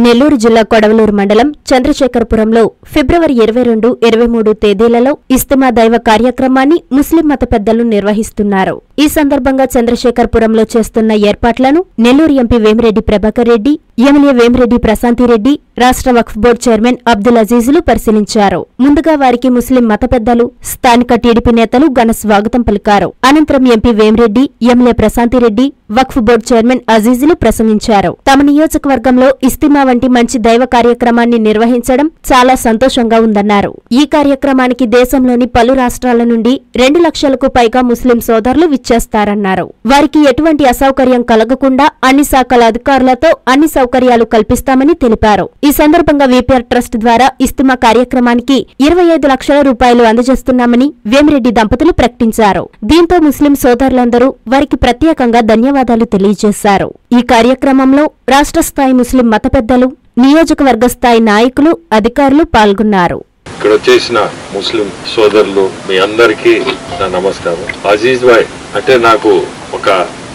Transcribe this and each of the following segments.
నెల్లూరు జిల్లా కొడవలూరు మండలం చంద్రశేఖరపురంలో ఫిబ్రవరి 22, 23 తేదీలలో ఇస్తిమా దైవ కార్యక్రమాన్ని ముస్లిం మత పెద్దలు నిర్వహిస్తున్నారు. ఈ సందర్భంగా చంద్రశేఖరపురంలో చేస్తున్న ఏర్పాట్లను నెల్లూరు ఎంపీ వేమిరెడ్డి ప్రభాకర్ రెడ్డి, ఎమ్మెల్యే వేమిరెడ్డి ప్రశాంతిరెడ్డి, రాష్ట్ర వక్ఫ్ బోర్డు చైర్మన్ అబ్దుల్ అజీజులు పరిశీలించారు. ముందుగా వారికి ముస్లిం మత పెద్దలు, స్థానిక టీడీపీ నేతలు ఘన స్వాగతం పలికారు. అనంతరం ఎంపీ వేమిరెడ్డి, ఎమ్మెల్యే ప్రశాంతిరెడ్డి, వక్ఫ్ బోర్డు చైర్మన్ అజీజులు ప్రసంగించారు. తమ నియోజకవర్గంలో ఇస్తిమా వంటి మంచి దైవ కార్యక్రమాన్ని నిర్వహించడం చాలా సంతోషంగా ఉందన్నారు. ఈ కార్యక్రమానికి దేశంలోని పలు రాష్ట్రాల నుండి 2 లక్షలకు పైగా ముస్లిం సోదరులు విచ్చేస్తారన్నారు. వారికి ఎటువంటి అసౌకర్యం కలగకుండా అన్ని శాఖల అధికారులతో అన్ని సౌకర్యాలు కల్పిస్తామని తెలిపారు. ఈ సందర్భంగా వీపీఆర్ ట్రస్ట్ ద్వారా ఇస్తిమా కార్యక్రమానికి 25 లక్షల రూపాయలు అందజేస్తున్నామని వేమిరెడ్డి దంపతులు ప్రకటించారు. దీంతో ముస్లిం సోదరులందరూ వారికి ప్రత్యేకంగా ధన్యవాదాలు తెలియజేశారు. ఈ కార్యక్రమంలో రాష్ట్ర స్థాయి ముస్లిం మత పెద్దలు, నియోజకవర్గ స్థాయి నాయకులు, అధికారులు పాల్గొన్నారు. ఇక్కడ వచ్చేసిన ముస్లిం సోదరులు మీ అందరికీ నా నమస్కారం. అజీజ్ భాయ్ అంటే నాకు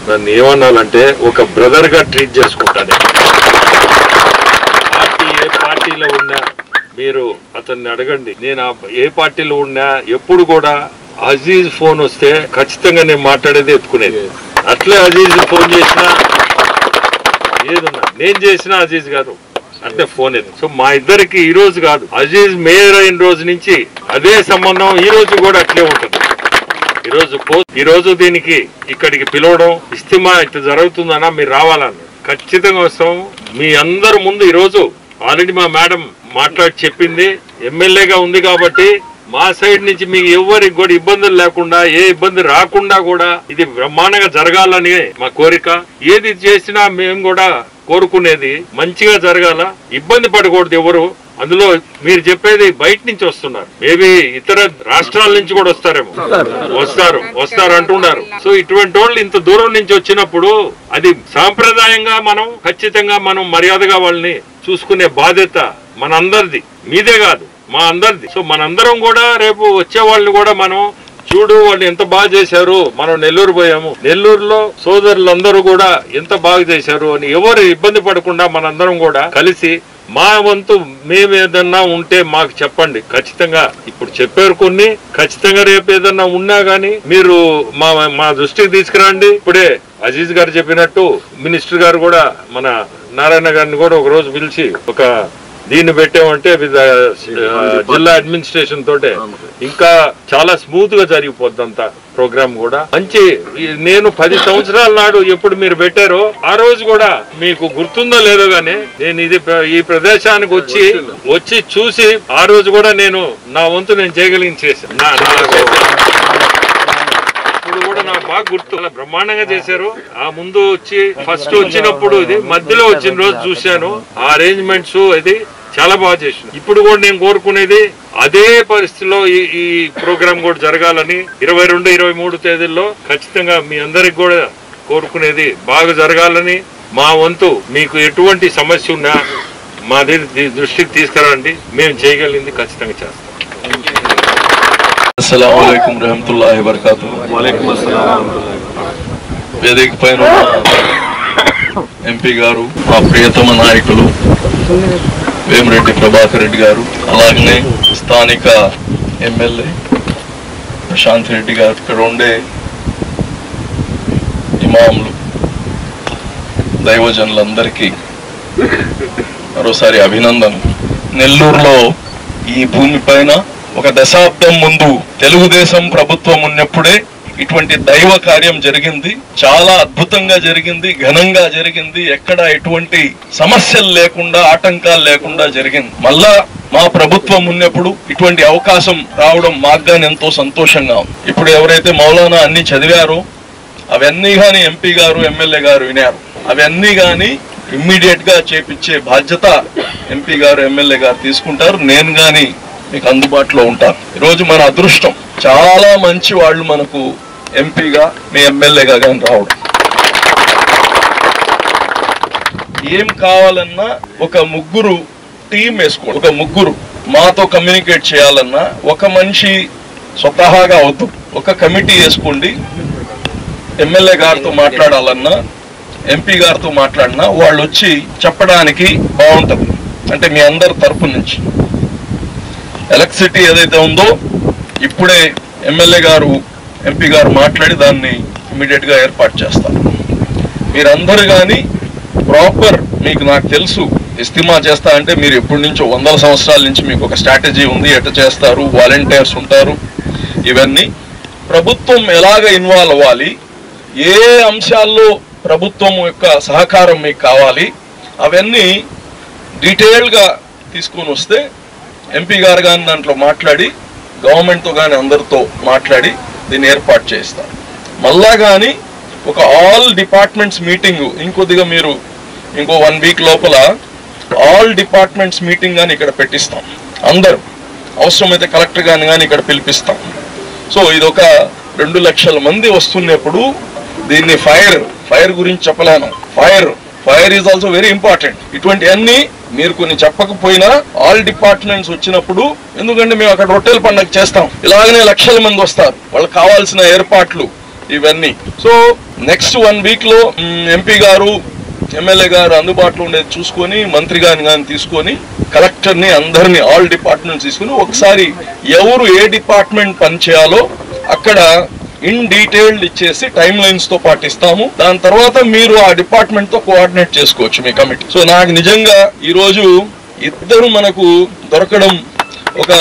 నన్ను ఏమన్నాలంటే ఒక బ్రదర్ గా ట్రీట్ చేసుకుంటాను. ఏ పార్టీలో ఉన్నా మీరు అతన్ని అడగండి. నేను ఏ పార్టీలో ఉన్నా ఎప్పుడు కూడా అజీజ్ ఫోన్ వస్తే ఖచ్చితంగా నేను మాట్లాడేది ఎత్తుకునేది. అట్లే అజీజ్ ఫోన్ చేసినా ఏదున్నా నేను చేసిన అజీజ్ గారు అంటే ఫోన్ ఎత్తు. సో మా ఇద్దరికి ఈ రోజు కాదు, అజీజ్ మేయర్ అయిన రోజు నుంచి అదే సంబంధం ఈ రోజు కూడా అట్లే ఉంటుంది. ఈ రోజు దీనికి ఇక్కడికి పిలవడం, ఇస్తిమా ఇట్లా జరుగుతుందన్నా మీరు రావాలన్న ఖచ్చితంగా వస్తాం. మీ అందరు ముందు ఈ రోజు ఆల్రెడీ మా మేడం మాట్లాడి చెప్పింది, ఎమ్మెల్యేగా ఉంది కాబట్టి మా సైడ్ నుంచి మీకు ఎవరికి కూడా ఇబ్బందులు లేకుండా, ఏ ఇబ్బంది రాకుండా కూడా ఇది బ్రహ్మాండంగా జరగాలని మా కోరిక. ఏది చేసినా మేము కూడా కోరుకునేది మంచిగా జరగాల, ఇబ్బంది పడకూడదు ఎవరు. అందులో మీరు చెప్పేది బయట నుంచి వస్తున్నారు, మేబీ ఇతర రాష్ట్రాల నుంచి కూడా వస్తారేమో, వస్తారు అంటున్నారు. సో ఇటువంటి వాళ్ళు ఇంత దూరం నుంచి వచ్చినప్పుడు అది సాంప్రదాయంగా మనం ఖచ్చితంగా మనం మర్యాదగా వాళ్ళని చూసుకునే బాధ్యత మనందరిది, మీదే కాదు మా అందరిది. సో మనందరం కూడా రేపు వచ్చే వాళ్ళని కూడా మనం చూడు వాళ్ళు ఎంత బాగా చేశారు, మనం నెల్లూరు పోయాము, నెల్లూరులో సోదరులందరూ కూడా ఎంత బాగా చేశారు అని ఎవరు ఇబ్బంది పడకుండా మనందరం కూడా కలిసి మా వంతు మేము ఏదన్నా ఉంటే మాకు చెప్పండి. ఖచ్చితంగా ఇప్పుడు చెప్పారు కొన్ని, ఖచ్చితంగా రేపు ఏదన్నా ఉన్నా గానీ మీరు మా దృష్టికి తీసుకురండి. ఇప్పుడే అజీజ్ గారు చెప్పినట్టు మినిస్టర్ గారు కూడా మన నారాయణ గారిని కూడా ఒక రోజు పిలిచి దీన్ని పెట్టామంటే జిల్లా అడ్మినిస్ట్రేషన్ తోటే ఇంకా చాలా స్మూత్ గా జరిగిపోద్ది అంతా ప్రోగ్రామ్ కూడా. మంచి నేను 10 సంవత్సరాల నాడు ఎప్పుడు మీరు పెట్టారో ఆ రోజు కూడా మీకు గుర్తుందో లేదో గానీ నేను ఈ ప్రదేశానికి వచ్చి చూసి ఆ రోజు కూడా నేను నా వంతు నేను చేయగలిగిన చేశాను. ఇప్పుడు కూడా నాకు బాగా గుర్తు, బ్రహ్మాండంగా చేశారు. ఆ ముందు ఫస్ట్ వచ్చినప్పుడు ఇది మధ్యలో వచ్చిన రోజు చూశాను, ఆ అరేంజ్మెంట్స్ ఇది చాలా బాగా చేసింది. ఇప్పుడు కూడా నేను కోరుకునేది అదే పరిస్థితిలో ఈ ప్రోగ్రామ్ కూడా జరగాలని 22, 23 తేదీల్లో ఖచ్చితంగా మీ అందరికి కూడా కోరుకునేది బాగా జరగాలని. మా వంతు మీకు ఎటువంటి సమస్య ఉన్నా మా దృష్టికి తీసుకురండి, మేము చేయగలిగింది ఖచ్చితంగా చేస్తాం. అస్సలాము అలైకుం రహమతుల్లాహి వబరకాతుహు. వేదిక పైన ఎంపీ గారు, మా ప్రియతమ నాయకులు వేమిరెడ్డి ప్రభాకర్ రెడ్డి గారు, అలాగనే స్థానిక ఎమ్మెల్యే ప్రశాంతిరెడ్డి గారు, ఇక్కడ ఉండే ఇమాములు, దైవజనులందరికీ మరోసారి అభినందనలు. నెల్లూరులో ఈ భూమి పైన 1 దశాబ్దం ముందు తెలుగుదేశం ప్రభుత్వం ఉన్నప్పుడే ఇటువంటి దైవ కార్యం జరిగింది. చాలా అద్భుతంగా జరిగింది, ఘనంగా జరిగింది, ఎక్కడ ఎటువంటి సమస్యలు లేకుండా, ఆటంకాలు లేకుండా జరిగింది. మళ్ళా మా ప్రభుత్వం ఉన్నప్పుడు ఇటువంటి అవకాశం రావడం మాకు ఎంతో సంతోషంగా ఉంది. ఇప్పుడు ఎవరైతే మౌలానా అన్ని చదివారో అవన్నీ గాని ఎంపీ గారు, ఎమ్మెల్యే గారు వినారు, అవన్నీ గాని ఇమ్మీడియట్ గా చేపించే బాధ్యత ఎంపీ గారు, ఎమ్మెల్యే గారు తీసుకుంటారు. నేను గాని మీకు అందుబాటులో ఉంటాను. ఈరోజు మన అదృష్టం, చాలా మంచి వాళ్ళు మనకు ఎంపీగా, మీ ఎమ్మెల్యేగా కానీ రావడం. ఏం కావాలన్నా ఒక ముగ్గురు టీం వేసుకోండి, ఒక ముగ్గురు మాతో కమ్యూనికేట్ చేయాలన్నా ఒక మనిషి స్వతహాగా వద్దు, ఒక కమిటీ వేసుకోండి. ఎమ్మెల్యే గారితో మాట్లాడాలన్నా ఎంపీ గారితో మాట్లాడినా వాళ్ళు వచ్చి చెప్పడానికి బాగుంటుంది. అంటే మీ అందరి తరపు నుంచి ఎలక్ట్రిసిటీ ఏదైతే ఉందో ఇప్పుడే ఎమ్మెల్యే గారు ఎంపీ గారు మాట్లాడి దాన్ని ఇమీడియట్గా ఏర్పాటు చేస్తారు. మీరందరూ కానీ ప్రాపర్ మీకు నాకు తెలుసు ఇస్తిమా చేస్తా అంటే మీరు ఎప్పటి నుంచో 100 సంవత్సరాల నుంచి మీకు ఒక స్ట్రాటజీ ఉంది, ఎట్లా చేస్తారు, వాలంటీర్స్ ఉంటారు. ఇవన్నీ ప్రభుత్వం ఎలాగ ఇన్వాల్వ్ అవ్వాలి, ఏ అంశాల్లో ప్రభుత్వం యొక్క సహకారం మీకు కావాలి, అవన్నీ డీటెయిల్గా తీసుకొని వస్తే ఎంపీ గారు కానీ దాంట్లో మాట్లాడి గవర్నమెంట్తో కానీ అందరితో మాట్లాడి దీన్ని ఏర్పాటు చేస్తారు. మళ్ళా కానీ ఒక ఆల్ డిపార్ట్మెంట్స్ మీటింగ్ ఇంకొద్దిగా మీరు ఇంకో 1 వీక్ లోపల ఆల్ డిపార్ట్మెంట్స్ మీటింగ్ కానీ ఇక్కడ పెట్టిస్తాం. అందరూ అవసరమైతే కలెక్టర్ గాని కానీ ఇక్కడ పిలిపిస్తాం. సో ఇది ఒక 2 లక్షల మంది వస్తున్నప్పుడు దీన్ని ఫైర్ గురించి చెప్పలేను. Fire is also very important. ఇటువంటి అన్ని మీరు కొన్ని చెప్పకపోయినా ఆల్ డిపార్ట్మెంట్స్ వచ్చినప్పుడు, ఎందుకంటే మేము అక్కడ రొట్టెల పండుగ చేస్తాం, ఇలాగనే లక్షల మంది వస్తారు, వాళ్ళకి కావాల్సిన ఏర్పాట్లు ఇవన్నీ. సో నెక్స్ట్ 1 వీక్ లో ఎంపీ గారు ఎమ్మెల్యే గారు అందుబాటులో ఉండేది చూసుకొని మంత్రి గారిని కానీ తీసుకొని కలెక్టర్ని అందరినీ ఆల్ డిపార్ట్మెంట్స్ తీసుకుని ఒకసారి ఎవరు ఏ డిపార్ట్మెంట్ పని చేయాలో అక్కడ ఇన్ డీటెయిల్డ్ ఇచ్చేసి టైం లైన్స్ తో పాటిస్తాము. దాని తర్వాత మీరు ఆ డిపార్ట్మెంట్ తో కోఆర్డినేట్ చేసుకోవచ్చు మీ కమిటీ. సో నాకు నిజంగా ఈరోజు ఇద్దరు మనకు దొరకడం ఒక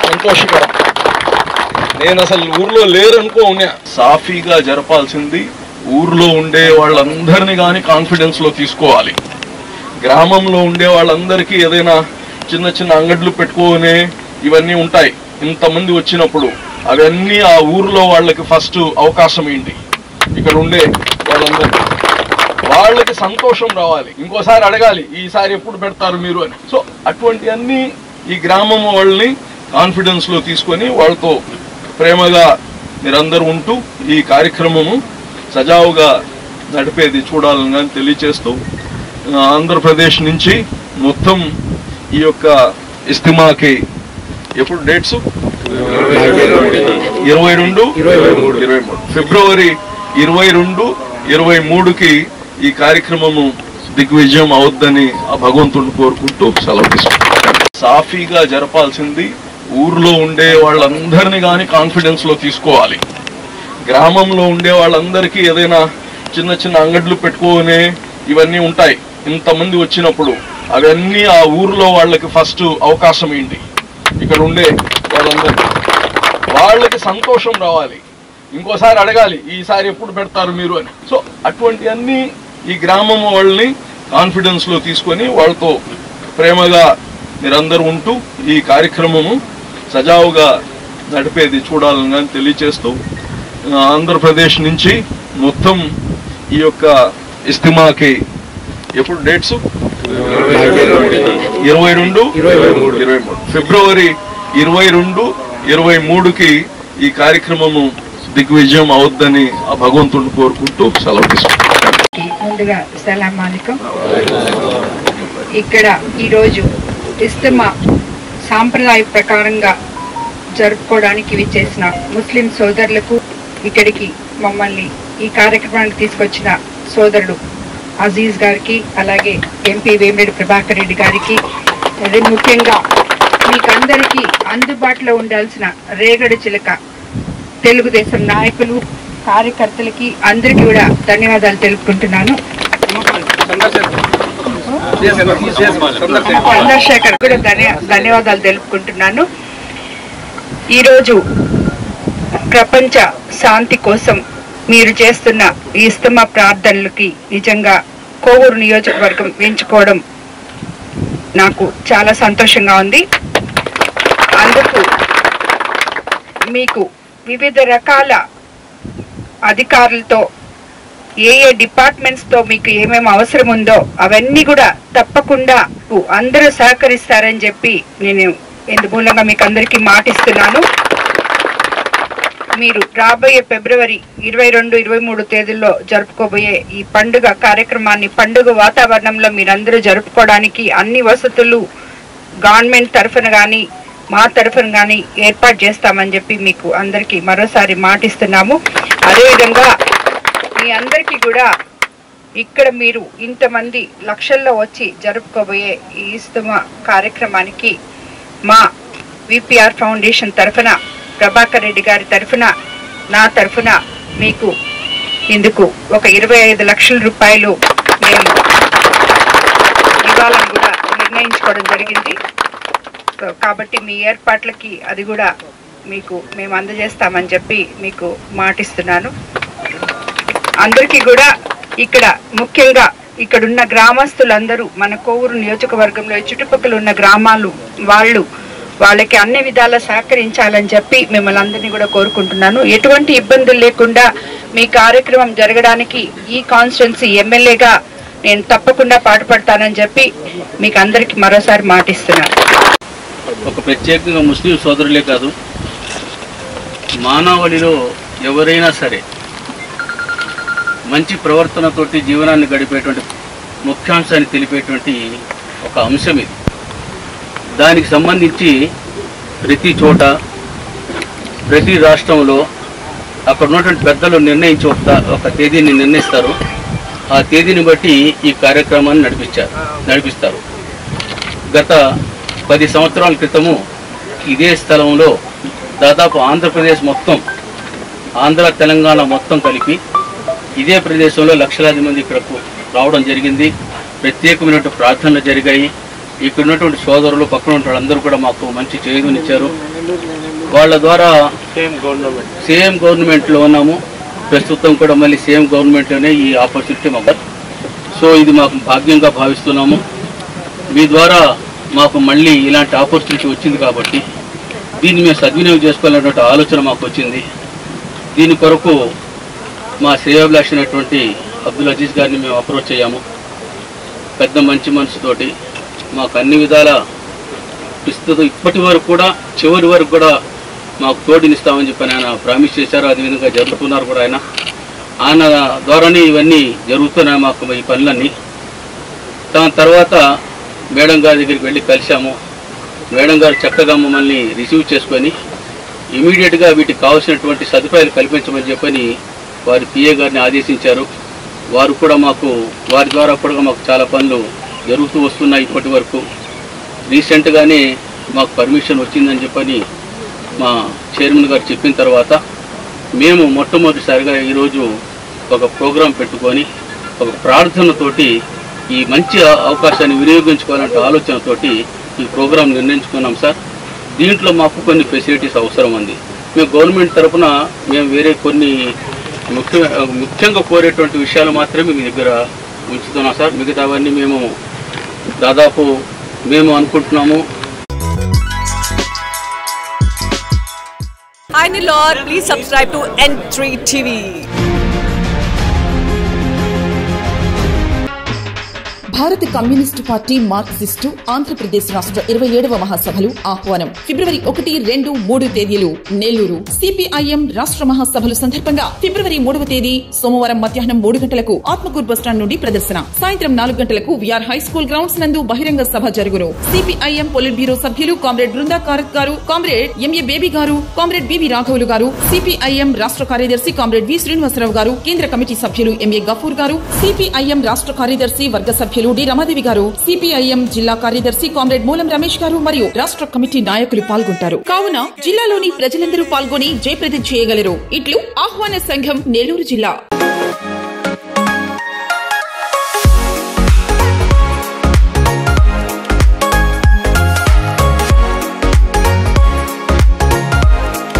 సంతోషకరం. నేను అసలు ఊర్లో లేరనుకో ఉన్నా. సాఫీగా జరపాల్సింది ఊర్లో ఉండే వాళ్ళందరినీ కానీ కాన్ఫిడెన్స్ లో తీసుకోవాలి. గ్రామంలో ఉండే వాళ్ళందరికీ ఏదైనా చిన్న చిన్న అంగడ్లు పెట్టుకోనే ఇవన్నీ ఉంటాయి. ఇంతమంది వచ్చినప్పుడు అవన్నీ ఆ ఊర్లో వాళ్ళకి ఫస్ట్ అవకాశం ఏంటి, ఇక్కడ ఉండే వాళ్ళకి సంతోషం రావాలి, ఇంకోసారి అడగాలి ఈసారి ఎప్పుడు పెడతారు మీరు అని. సో అటువంటి అన్ని ఈ గ్రామం వాళ్ళని కాన్ఫిడెన్స్ లో తీసుకొని వాళ్ళతో ప్రేమగా మీరందరూ ఉంటూ ఈ కార్యక్రమము సజావుగా నడిపేది చూడాలని తెలియచేస్తూ ఆంధ్రప్రదేశ్ నుంచి మొత్తం ఈ యొక్క ఇస్తిమాకి ఎప్పుడు డేట్స్ 22, 23 ఫిబ్రవరి 22, 23కి ఈ కార్యక్రమము దిగ్విజయం అవద్దని ఆ భగవంతుడిని కోరుకుంటూ సెలవు తీసుకుంటాం. సాఫీగా జరపాల్సింది ఊర్లో ఉండే వాళ్ళందరినీ కానీ కాన్ఫిడెన్స్ లో తీసుకోవాలి. గ్రామంలో ఉండే వాళ్ళందరికీ ఏదైనా చిన్న చిన్న అంగడ్లు పెట్టుకోనే ఇవన్నీ ఉంటాయి. ఇంతమంది వచ్చినప్పుడు అవన్నీ ఆ ఊర్లో వాళ్ళకి ఫస్ట్ అవకాశం ఏంటి, ఇక్కడ ఉండే వాళ్ళకి సంతోషం రావాలి, ఇంకోసారి అడగాలి ఈసారి ఎప్పుడు పెడతారు మీరు అని. సో అటువంటి అన్ని ఈ గ్రామం వాళ్ళని కాన్ఫిడెన్స్ లో తీసుకొని వాళ్ళతో ప్రేమగా మీరందరూ ఉంటూ ఈ కార్యక్రమము సజావుగా నడిపేది చూడాలని తెలియచేస్తూ ఆంధ్రప్రదేశ్ నుంచి మొత్తం ఈ యొక్క ఇస్తిమాకి ఎప్పుడు డేట్స్ 22, 23 ఫిబ్రవరి 22, 23కి ఈ కార్యక్రమము దిగ్విజయం అవద్దని ఆ భగవంతుడిని కోరుకుంటూ సెలవు తీసుకుంటాం. ముందుగా సలాం అలైకుం. ఇక్కడ ఈరోజు ఇస్తిమా సాంప్రదాయ ప్రకారంగా జరుపుకోవడానికి విచ్చేసిన ముస్లిం సోదరులకు, ఇక్కడికి మమ్మల్ని ఈ కార్యక్రమానికి తీసుకొచ్చిన సోదరుడు అజీజ్ గారికి, అలాగే ఎంపీ వేమిరెడ్డి ప్రభాకర్ రెడ్డి గారికి, అదే ముఖ్యంగా మీకందరికీ అందుబాటులో ఉండాల్సిన రేగడి చిలక తెలుగుదేశం నాయకులు, కార్యకర్తలకి అందరికీ కూడా ధన్యవాదాలు తెలుపుకుంటున్నాను. చంద్రశేఖర్ కూడా ధన్యవాదాలు తెలుపుకుంటున్నాను. ఈరోజు ప్రపంచ శాంతి కోసం మీరు చేస్తున్న ఈ ఇస్తిమా ప్రార్థనలకి నిజంగా కోవూరు నియోజకవర్గం ఎంచుకోవడం నాకు చాలా సంతోషంగా ఉంది. అందుకు మీకు వివిధ రకాల అధికారులతో ఏ డిపార్ట్మెంట్స్తో మీకు ఏమేమి అవసరం ఉందో అవన్నీ కూడా తప్పకుండా అందరూ సహకరిస్తారని చెప్పి నేను ఇందుమూలంగా మీకు అందరికీ మాటిస్తున్నాను. మీరు రాబోయే ఫిబ్రవరి 22, 23 తేదీల్లో జరుపుకోబోయే ఈ పండుగ కార్యక్రమాన్ని పండుగ వాతావరణంలో మీరందరూ జరుపుకోవడానికి అన్ని వసతులు గవర్నమెంట్ తరఫున కానీ మా తరఫున కానీ ఏర్పాటు చేస్తామని చెప్పి మీకు అందరికీ మరోసారి మాటిస్తున్నాము. అదేవిధంగా మీ అందరికీ కూడా ఇక్కడ మీరు ఇంతమంది లక్షల్లో వచ్చి జరుపుకోబోయే ఈ ఇస్తమా కార్యక్రమానికి మా విపిఆర్ ఫౌండేషన్ తరఫున ప్రభాకర్ రెడ్డి గారి తరఫున నా తరఫున మీకు ఇందుకు ఒక 25 లక్షల రూపాయలు మేము ఇవ్వాలని కూడా నిర్ణయించుకోవడం జరిగింది. సో కాబట్టి మీ ఏర్పాట్లకి అది కూడా మీకు మేము అందజేస్తామని చెప్పి మీకు మాటిస్తున్నాను. అందరికీ కూడా ఇక్కడ ముఖ్యంగా ఇక్కడున్న గ్రామస్తులందరూ మన కోవూరు నియోజకవర్గంలో చుట్టుపక్కల ఉన్న గ్రామాలు వాళ్ళకి అన్ని విధాలా సహకరించాలని చెప్పి మిమ్మల్ని అందరినీ కూడా కోరుకుంటున్నాను. ఎటువంటి ఇబ్బందులు లేకుండా మీ కార్యక్రమం జరగడానికి ఈ కాన్స్టిట్యున్సీ ఎమ్మెల్యేగా నేను తప్పకుండా పాటుపడతానని చెప్పి మీకు అందరికీ మరోసారి మాటిస్తున్నాను. ఒక ప్రత్యేకంగా ముస్లిం సోదరులే కాదు, మానవాళిలో ఎవరైనా సరే మంచి ప్రవర్తనతోటి జీవనాన్ని గడిపేటువంటి ముఖ్యాంశాన్ని తెలిపేటువంటి ఒక అంశం ఇది. దానికి సంబంధించి ప్రతి చోట ప్రతి రాష్ట్రంలో అక్కడ ఉన్నటువంటి పెద్దలు నిర్ణయించి ఒక తేదీని నిర్ణయిస్తారు. ఆ తేదీని బట్టి ఈ కార్యక్రమాన్ని నడిపిస్తారు. గత 10 సంవత్సరాల క్రితము ఇదే స్థలంలో దాదాపు ఆంధ్రప్రదేశ్ మొత్తం, ఆంధ్ర తెలంగాణ మొత్తం కలిపి ఇదే ప్రదేశంలో లక్షలాది మంది ఇక్కడకు రావడం జరిగింది. ప్రత్యేకమైనటువంటి ప్రార్థనలు జరిగాయి. ఇక్కడ ఉన్నటువంటి సోదరులు, పక్కన ఉన్న వాళ్ళందరూ కూడా మాకు మంచి చేయూతనిచ్చారు. వాళ్ళ ద్వారా సేమ్ గవర్నమెంట్లో ఉన్నాము. ప్రస్తుతం కూడా మళ్ళీ సేమ్ గవర్నమెంట్లోనే ఈ ఆపర్చునిటీ మాకు. సో ఇది మాకు భాగ్యంగా భావిస్తున్నాము. మీ ద్వారా మాకు మళ్ళీ ఇలాంటి ఆపర్చునిటీ వచ్చింది కాబట్టి దీన్ని మేము సద్వినియోగం చేసుకోవాలనేటువంటి ఆలోచన మాకు వచ్చింది. దీని కొరకు మా శ్రేయోభిలాషి అయినటువంటి అబ్దుల్ అజీజ్ గారిని మేము అప్రోచ్ అయ్యాము. పెద్ద మంచి మనసుతోటి మాకు అన్ని విధాల ఇస్తూ ఇప్పటి వరకు కూడా చివరి వరకు కూడా మాకు తోడునిస్తామని చెప్పి ఆయన ప్రామిస్ చేశారు. అదేవిధంగా జరుగుతున్నారు కూడా. ఆయన ద్వారానే ఇవన్నీ జరుగుతున్నాయి మాకు ఈ పనులన్నీ. దాని తర్వాత మేడం గారి దగ్గరికి వెళ్ళి కలిసాము. మేడం గారు చక్కగా మమ్మల్ని రిసీవ్ చేసుకొని ఇమీడియట్గా వీటికి కావాల్సినటువంటి సదుపాయాలు కల్పించమని చెప్పని వారి పిఏ గారిని ఆదేశించారు. వారు కూడా వారి ద్వారా కూడా మాకు చాలా పనులు జరుగుతూ వస్తున్నాయి ఇప్పటి వరకు. రీసెంట్గానే మాకు పర్మిషన్ వచ్చిందని చెప్పని మా చైర్మన్ గారు చెప్పిన తర్వాత మేము మొట్టమొదటిసారిగా ఈరోజు ఒక ప్రోగ్రాం పెట్టుకొని ఒక ప్రార్థనతోటి ఈ మంచి అవకాశాన్ని వినియోగించుకోవాలంటే ఆలోచనతోటి ఈ ప్రోగ్రాం నిర్ణయించుకున్నాం సార్. దీంట్లో మాకు కొన్ని ఫెసిలిటీస్ అవసరం ఉంది. మేము గవర్నమెంట్ తరఫున మేము వేరే కొన్ని ముఖ్యంగా కోరేటువంటి విషయాలు మాత్రమే మీ దగ్గర ఉంచుతున్నాం సార్. మిగతావన్నీ మేము దాదాపు మేము అనుకుంటున్నాము. Hi Nilor, please subscribe to N3 TV. భారత కమ్యూనిస్టు పార్టీ మార్క్సిస్టు ఆంధ్రప్రదేశ్ రాష్ట్ర 27వ మహాసభలు ఆహ్వానం. ఫిబ్రవరి 1, 2, 3 తేదీలు నెల్లూరు. సిపిఐఎం రాష్ట్ర మహాసభలు సందర్భంగా ఫిబ్రవరి 3వ తేదీ సోమవారం మధ్యాహ్నం 3 గంటలకు ఆత్మకూరు బస్టాండ్ నుండి ప్రదర్శన. సాయంత్రం 4 గంటలకు విఆర్ హై స్కూల్ గ్రౌండ్స్ నందు బహిరంగ సభ జరుగును. సిపిఐఎం పొలిట్ బ్యూరో సభ్యులు కామ్రేడ్ బృందా కారత్ గారు, కామ్రేడ్ ఎంఏ బేబీ గారు, కామ్రేడ్ బివి రాఘవులు గారు, సిపిఐఎం రాష్ట్ర కార్యదర్శి కామ్రేడ్ వి శ్రీనివాసరావు గారు, కేంద్ర కమిటీ సభ్యులు ఎంఏ గఫూర్ గారు, సిపిఐఎం రాష్ట్ర కార్యదర్శి వర్గ సభ్యులు డి రమాదేవి గారు, సిపిఐఎం జిల్లా కార్యదర్శి కామ్రేడ్ మూలం రమేష్ గారు మరియు రాష్ట్ర కమిటీ నాయకులు పాల్గొంటారు. కావున జిల్లాలోని ప్రజలందరూ పాల్గొని జయప్రదం చేయగలరు. ఇట్లు ఆహ్వాన సంఘం, నెల్లూరు జిల్లా.